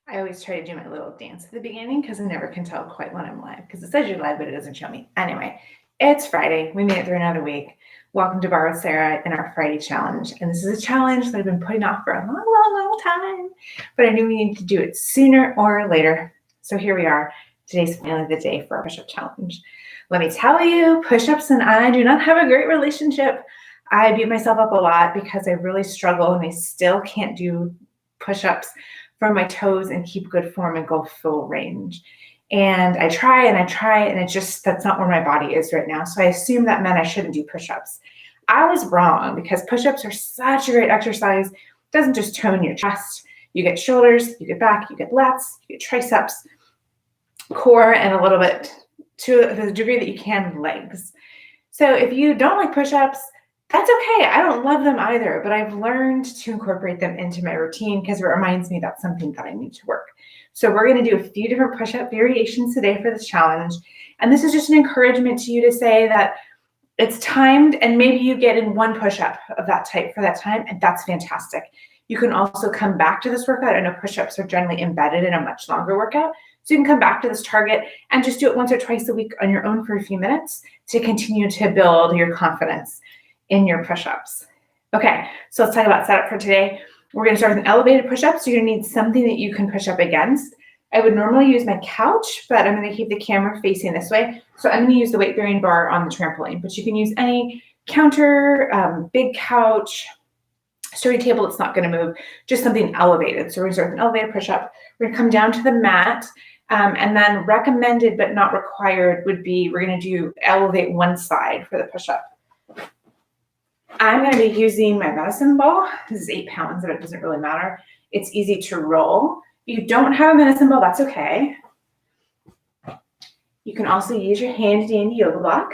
I always try to do my little dance at the beginning because I never can tell quite when I'm live because it says you're live, but it doesn't show me. Anyway, it's Friday. We made it through another week. Welcome to Barre with Sarah in our Friday challenge. And this is a challenge that I've been putting off for a long time, but I knew we needed to do it sooner or later. So here we are. Today's finally the day for our push-up challenge. Let me tell you, push-ups and I do not have a great relationship. I beat myself up a lot because I really struggle and I still can't do push-ups from my toes and keep good form and go full range. And I try and that's not where my body is right now. So I assumed that meant I shouldn't do push-ups. I was wrong because push-ups are such a great exercise. It doesn't just tone your chest. You get shoulders, you get back, you get lats, you get triceps, core, and a little bit, to the degree that you can, legs. So if you don't like push-ups, that's okay. I don't love them either, but I've learned to incorporate them into my routine because it reminds me that's something that I need to work. So we're going to do a few different push-up variations today for this challenge. And this is just an encouragement to you to say that it's timed and maybe you get in one push-up of that type for that time, and that's fantastic. You can also come back to this workout. I know push-ups are generally embedded in a much longer workout. So you can come back to this target and just do it once or twice a week on your own for a few minutes to continue to build your confidence in your push-ups. Okay, so let's talk about setup for today. We're going to start with an elevated push-up, so you're going to need something that you can push up against. I would normally use my couch, but I'm going to keep the camera facing this way. So I'm going to use the weight-bearing bar on the trampoline, but you can use any counter, big couch, study table that's not going to move, just something elevated. So we're going to start with an elevated push-up. We're going to come down to the mat, and then recommended but not required would be we're going to do elevate one side for the push-up. I'm going to be using my medicine ball. This is 8 pounds, but it doesn't really matter. It's easy to roll. If you don't have a medicine ball, that's okay. You can also use your handy dandy yoga block,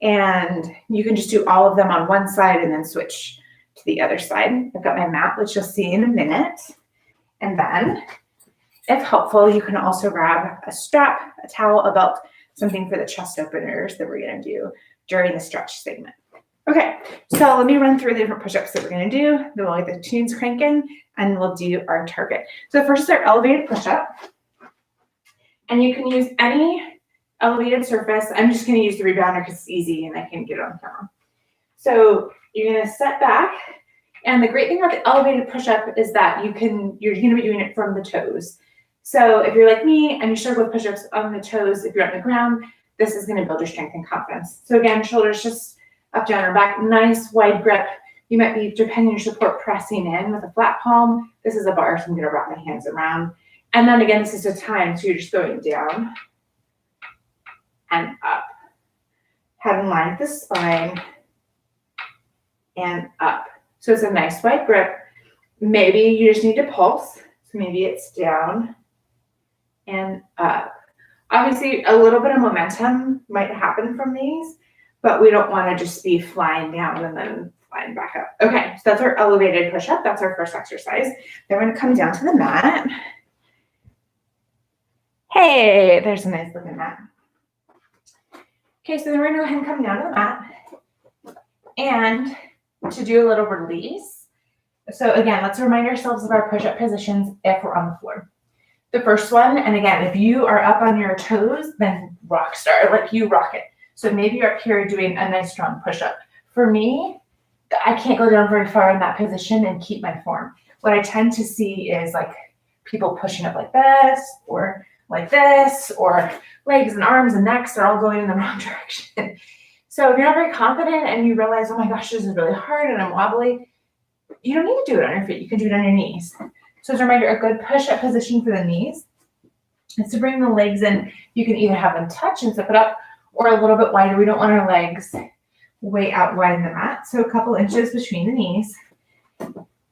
and you can just do all of them on one side and then switch to the other side. I've got my mat, which you'll see in a minute. And then, if helpful, you can also grab a strap, a towel, a belt, something for the chest openers that we're going to do during the stretch segment. Okay, so let me run through the different push-ups that we're going to do. Then we'll get the tunes cranking, and we'll do our target. So first is our elevated push-up. And you can use any elevated surface. I'm just going to use the rebounder because it's easy and I can get it on camera. So you're going to set back. And the great thing about the elevated push-up is that you're going to be doing it from the toes. So if you're like me and you struggle with push-ups on the toes, if you're on the ground, this is going to build your strength and confidence. So again, shoulders just up, down, or back, nice wide grip. You might be, depending on your support, pressing in with a flat palm. This is a bar, so I'm going to wrap my hands around. And then again, this is a time, so you're just going down and up. Head in line with the spine and up. So it's a nice wide grip. Maybe you just need to pulse. So maybe it's down and up. Obviously, a little bit of momentum might happen from these, but we don't want to just be flying down and then flying back up. Okay, so that's our elevated push-up. That's our first exercise. Then we're going to come down to the mat. Hey, there's a nice looking mat. Okay, so then we're going to go ahead and come down to the mat. And to do a little release. So again, let's remind ourselves of our push-up positions if we're on the floor. The first one, and again, if you are up on your toes, then rock star, like you rock it. So maybe you're up here doing a nice strong push-up. For me, I can't go down very far in that position and keep my form. What I tend to see is like people pushing up like this, or legs and arms and necks are all going in the wrong direction. So if you're not very confident and you realize, oh my gosh, this is really hard and I'm wobbly, you don't need to do it on your feet. You can do it on your knees. So as a reminder, a good push-up position for the knees is to bring the legs in. You can either have them touch and zip it up, or a little bit wider. We don't want our legs way out wide in the mat. So a couple inches between the knees.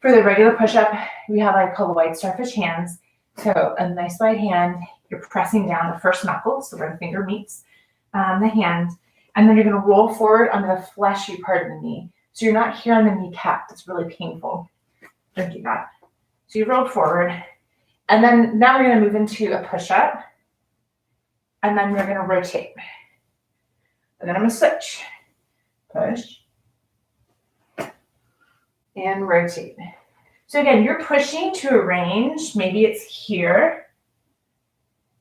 For the regular push-up, we have what I call the wide starfish hands. So a nice wide hand, you're pressing down the first knuckle, so where the finger meets the hand. And then you're going to roll forward onto the fleshy part of the knee. So you're not here on the kneecap. That's really painful. Don't do that. So you rolled forward. And then now we're going to move into a push-up. And then we're going to rotate. And then I'm going to switch. Push. And rotate. So again, you're pushing to a range. Maybe it's here,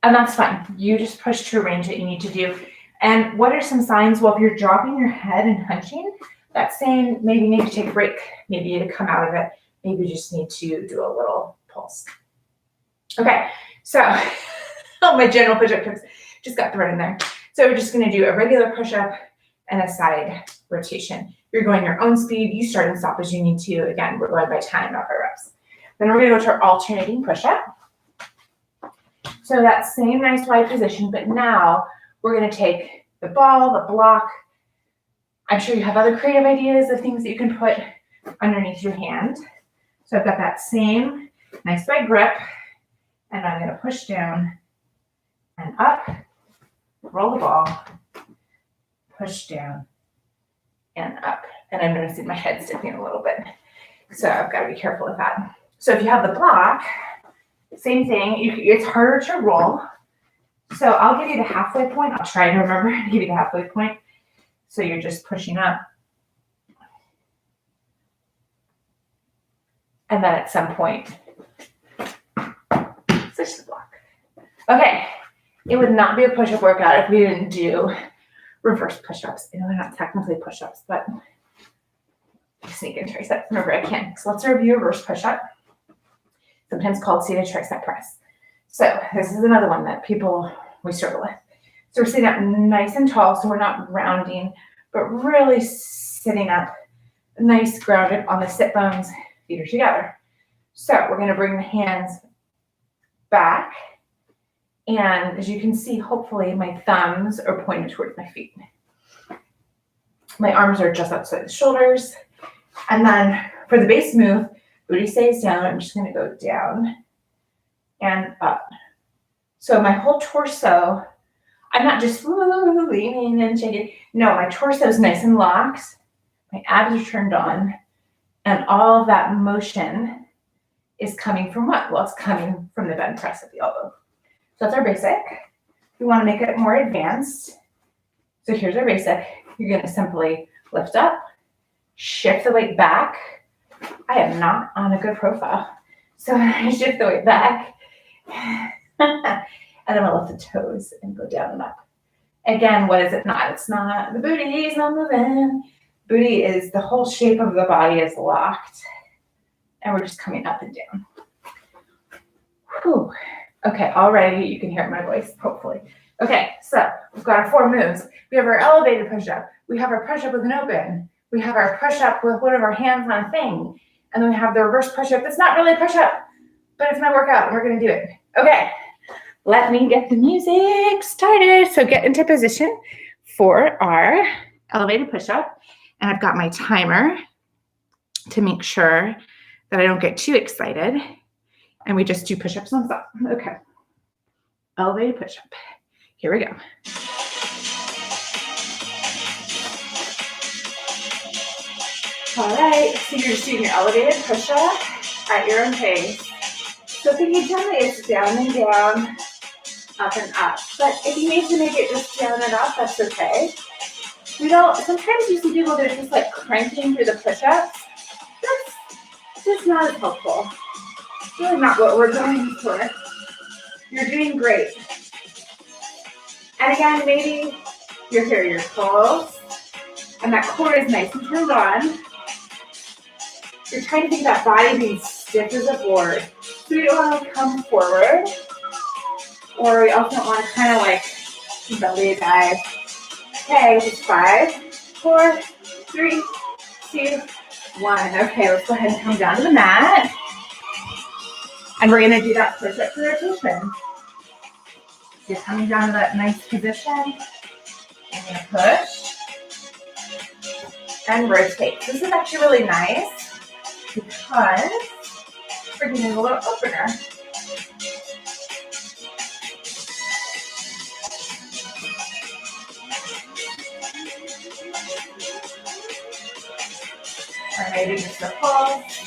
and that's fine. You just push to a range that you need to do. And what are some signs? Well, if you're dropping your head and hunching, that's saying maybe you need to take a break. Maybe you need to come out of it. Maybe you just need to do a little pulse. Okay, so my general push-up tips just got thrown in there. So we're just gonna do a regular push-up and a side rotation. You're going your own speed. You start and stop as you need to. Again, we're going by time, not by reps. Then we're gonna go to our alternating push-up. So that same nice wide position, but now we're gonna take the ball, the block. I'm sure you have other creative ideas of things that you can put underneath your hand. So I've got that same nice wide grip, and I'm gonna push down and up, roll the ball, push down and up. And I'm noticing my head sticking a little bit. So I've got to be careful with that. So if you have the block, same thing, it's harder to roll. So I'll give you the halfway point. I'll try to remember to give you the halfway point. So you're just pushing up. And then at some point, switch the block. Okay, it would not be a push-up workout if we didn't do reverse push-ups. I know they're not technically push-ups, but sneak and tricep whenever I can. So let's review reverse push-up, sometimes called seated tricep press. So this is another one that we struggle with. So we're sitting up nice and tall, so we're not rounding, but really sitting up nice, grounded on the sit bones, feet are together. So we're going to bring the hands back, and as you can see, hopefully my thumbs are pointed towards my feet. My arms are just outside the shoulders. And then for the base move, booty stays down. I'm just going to go down and up. So my whole torso, I'm not just leaning and shaking. No, my torso is nice and locked. My abs are turned on. And all of that motion is coming from what? Well, it's coming from the bend press at the elbow. So that's our basic. We want to make it more advanced. So here's our basic. You're going to simply lift up, shift the weight back. I am not on a good profile. So I shift the weight back. And then I'll lift the toes and go down and up. Again, what is it not? It's not, the booty is not moving. Booty is, the whole shape of the body is locked. And we're just coming up and down. Whew. Okay, already you can hear my voice, hopefully. Okay, so we've got our 4 moves. We have our elevated push-up. We have our push-up with an open. We have our push-up with one of our hands on a thing. And then we have the reverse push-up. That's not really a push-up, but it's my workout, and we're going to do it. Okay, let me get the music started. So get into position for our elevated push-up. And I've got my timer to make sure that I don't get too excited. And we just do push-ups on top. Okay, elevated push-up. Here we go. All right, so you're just doing your elevated push-up at your own pace. So thinking gently, it's down and down, up and up. But if you need to make it just down and up, that's okay. Sometimes you see people that are just like cranking through the push-ups. That's just not as helpful. It's really not what we're going for. You're doing great. And again, maybe you're here, you're close, and that core is nice and turned on. You're trying to think that body being stiff as a board. So we don't want to come forward, or we also don't want to kind of like belly dive. Okay, just 5, 4, 3, 2, 1. Okay, let's go ahead and come down to the mat. And we're going to do that push-up to rotation. So you're coming down to that nice position. I'm going to push and rotate. This is actually really nice because we're getting a little opener. Or maybe just a pulse.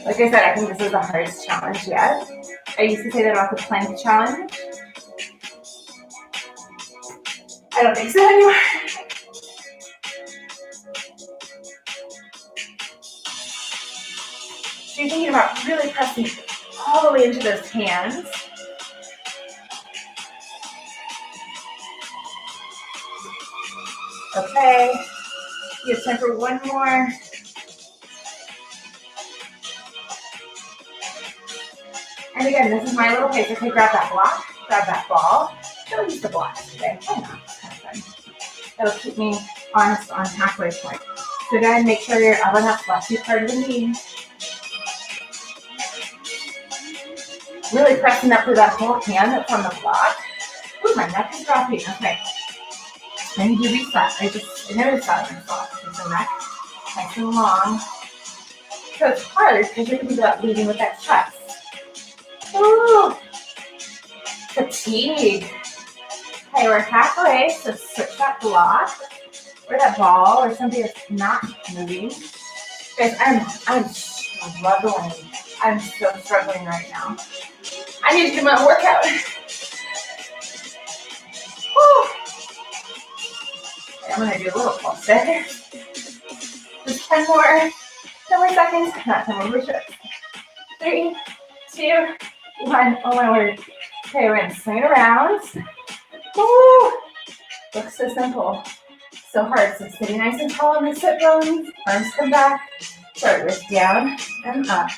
Like I said, I think this is the hardest challenge yet. I used to say that about the plank challenge. I don't think so anymore. So you're thinking about really pressing all the way into those hands. Okay, you have time for one more. And again, this is my little pace. Okay, grab that block, grab that ball. Don't use the block today. Why not? That'll keep me honest on halfway point. So again, make sure your elbow has flexy part of the knee. Really pressing up through that whole hand that's on the block. Ooh, my neck is dropping. Okay. I need to reset. I noticed that myself. There's the neck nice and long. So it's hard because you're going to be leading with that chest. Ooh. Fatigue. Okay, we're halfway, so switch that block or that ball or something that's not moving. Guys, I'm struggling. I'm so struggling right now. I need to do my workout. Whew. I'm gonna do a little pulse there. Just 10 more seconds. Not 10 more push-ups. 3, 2, 1. Oh my word. Okay, we're gonna swing it around. Woo! Looks so simple. So hard. So sitting nice and tall on the sit bones. Arms come back. Start with down and up.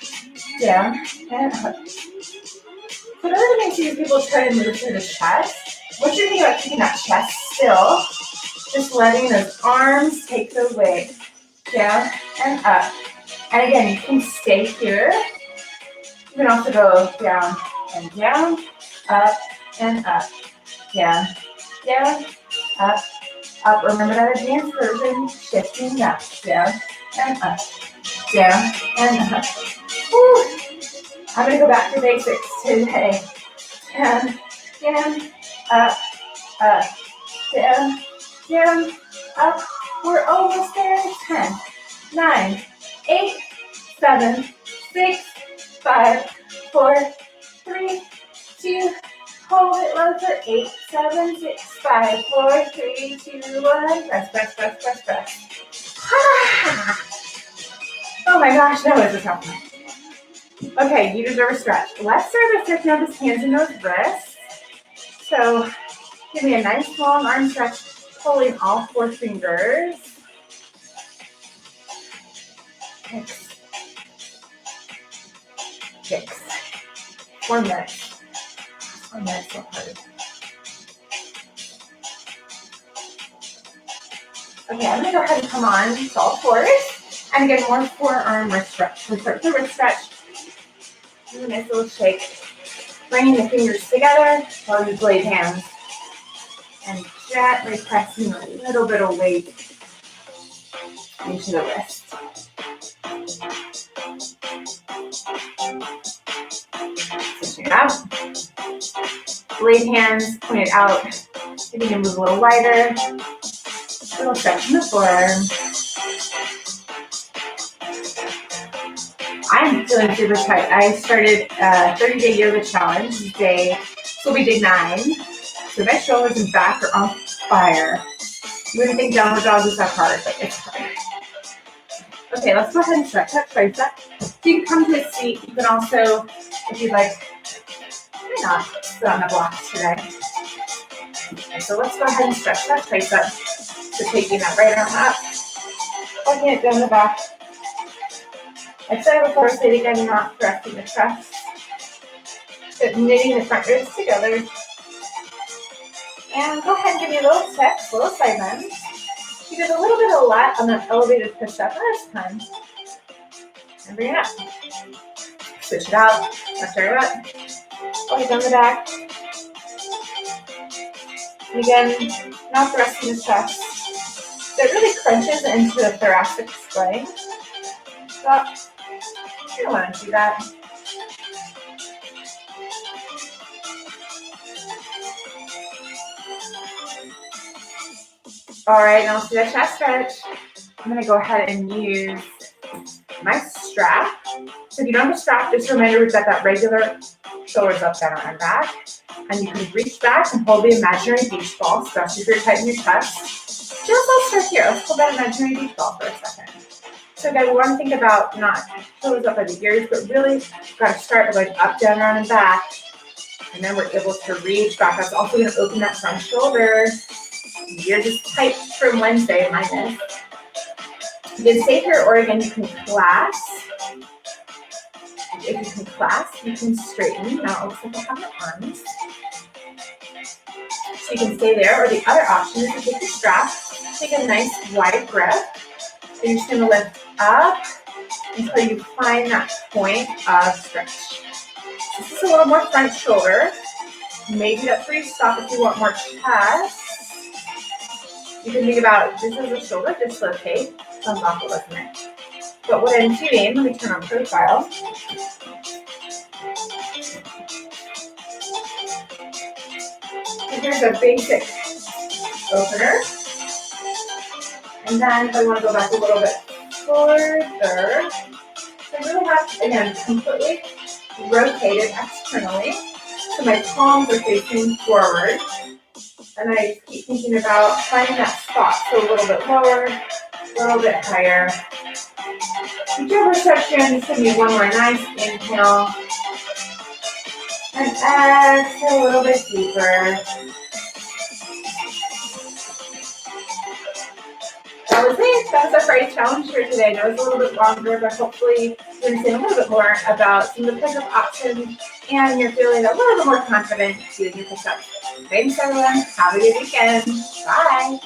Down and up. So another thing too is people try to move through the chest. What you're thinking about keeping that chest still, just letting those arms take the weight. Down and up. And again, you can stay here. You can also go down and down, up and up. Down, down, up, up. Remember that advanced version, shifting up, down and up, down and up. Woo. I'm gonna go back to basics today. Down, down, up, up, down, down, up. We're almost there. 10, 9, 8, 7, 6, 5, 4, 3, 2, hold it low for 8, 7, 6, 5, 4, 3, 2, 1. Press, press, press, press, press. Ah. Oh my gosh, that was a tough one. Okay, you deserve a stretch. Let's start with stretching out those hands and those wrists. So give me a nice long arm stretch, pulling all 4 fingers. 6. 4 minutes. 4 minutes so hard. Okay, I'm gonna go ahead and come on to all fours. And again, more forearm wrist stretch. So start the wrist stretch. Do a nice little shake. Bringing the fingers together while you blade hands. And gently pressing a little bit of weight into the wrist. Switching it out. Blade hands pointed out. Maybe you can move a little wider. A little stretch in the forearm. I'm feeling super tight. I started a 30-day yoga challenge. This will be day 9. So my shoulders and back are on fire. You wouldn't think downward dog is that hard, but it's hard. Okay, let's go ahead and stretch that tricep. So you can come to a seat. You can also, if you'd like, why not sit on the blocks today. Okay, so let's go ahead and stretch that tricep. So taking that right arm up, walking it down the back. I said before, say it again, not pressing the chest, but knitting the front ribs together. And go ahead and give me a little twist, little side bend. You did a little bit of lat on that elevated push-up last time. And bring it up. Switch it out. Press your butt. Walk it down the back. And again, not thrusting the chest. So it really crunches into the thoracic spine. Stop. You don't want to do that. All right, now let's do that chest stretch. I'm going to go ahead and use my strap. So if you don't have a strap, just remember we've got that regular shoulders up, down, and back. And you can reach back and hold the imaginary beach ball, especially if you're tight in your chest. Just let's start here. Let's hold that imaginary beach ball for a second. So again, we want to think about not shoulders up by the ears, but really got to start by going up, down, around, and back. And then we're able to reach back. That's also going to open that front shoulder. You're just tight from Wednesday, mine is. You can stay here, or again, you can clasp. If you can clasp, you can straighten. Now it looks like I have my arms. So you can stay there, or the other option is to take the strap, take a nice wide breath, and you're just going to lift up until you find that point of stretch. This is a little more front shoulder. Maybe that's where you stop if you want more chest. You can think about this as a shoulder dislocate. Sounds awful, doesn't it? But what I'm doing, let me turn on profile. So here's a basic opener. And then if I want to go back a little bit further, so I really have, again, completely rotated externally. So my palms are facing forward. And I keep thinking about finding that spot. So a little bit lower, a little bit higher. Whichever section, just give me one more nice inhale. And exhale a little bit deeper. That was it. That was our Friday challenge here today. I know it was a little bit longer, but hopefully you understand a little bit more about some of the push-up options and you're feeling a little bit more confident doing your push-ups. Thanks, everyone. Have a good weekend. Bye.